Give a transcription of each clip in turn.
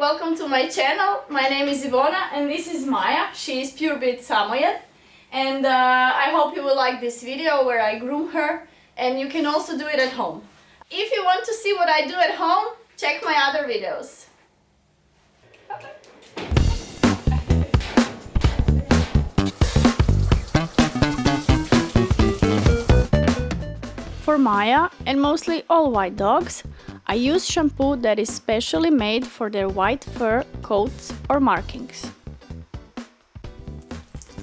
welcome to my channel. My name is Ivona and this is Maja. She is pure-bred Samoyed. And I hope you will like this video where I groom her, and you can also do it at home. If you want to see what I do at home, check my other videos. For Maja and mostly all white dogs, I use shampoo that is specially made for their white fur, coats or markings.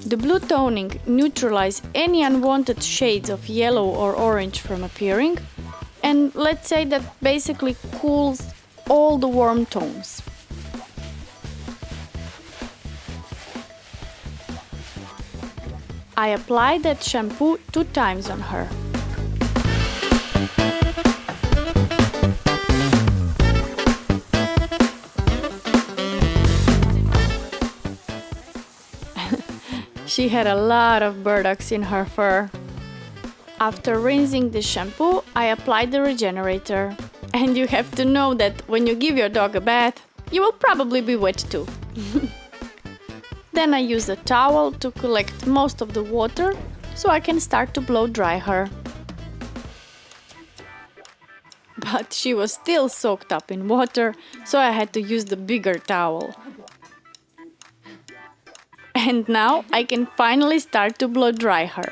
The blue toning neutralizes any unwanted shades of yellow or orange from appearing, and let's say that basically cools all the warm tones. I apply that shampoo 2 times on her. She had a lot of burdocks in her fur. After rinsing the shampoo, I applied the regenerator. And you have to know that when you give your dog a bath, you will probably be wet too. Then I use a towel to collect most of the water so I can start to blow dry her. But she was still soaked up in water, so I had to use the bigger towel. And now I can finally start to blow dry her.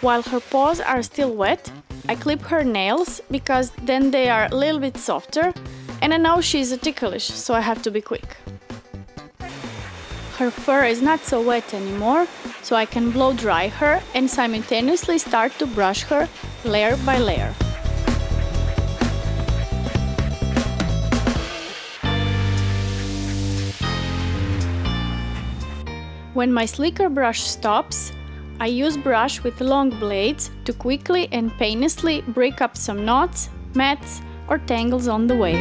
While her paws are still wet, I clip her nails because then they are a little bit softer, and I know she's a ticklish, so I have to be quick. Her fur is not so wet anymore, so I can blow dry her and simultaneously start to brush her layer by layer. When my slicker brush stops, I use brush with long blades to quickly and painlessly break up some knots, mats or tangles on the way.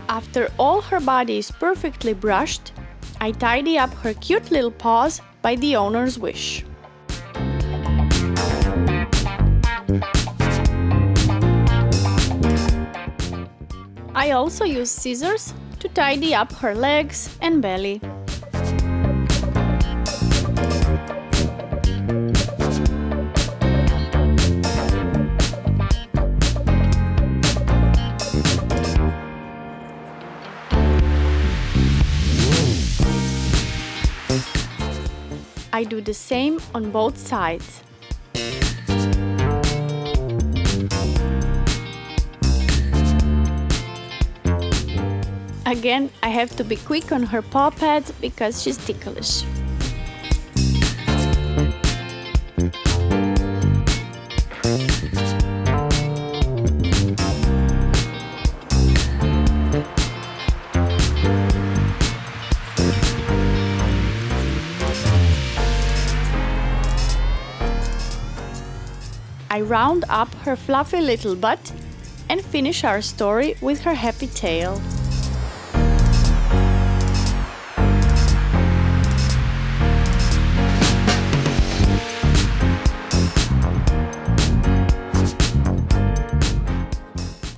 After all her body is perfectly brushed, I tidy up her cute little paws by the owner's wish. I also use scissors to tidy up her legs and belly. I do the same on both sides. Again, I have to be quick on her paw pads because she's ticklish. I round up her fluffy little butt and finish our story with her happy tail.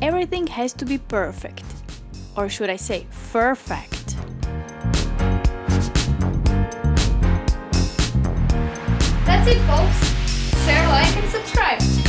Everything has to be perfect, or should I say, fur-fact. That's it, folks. Share, like, and subscribe.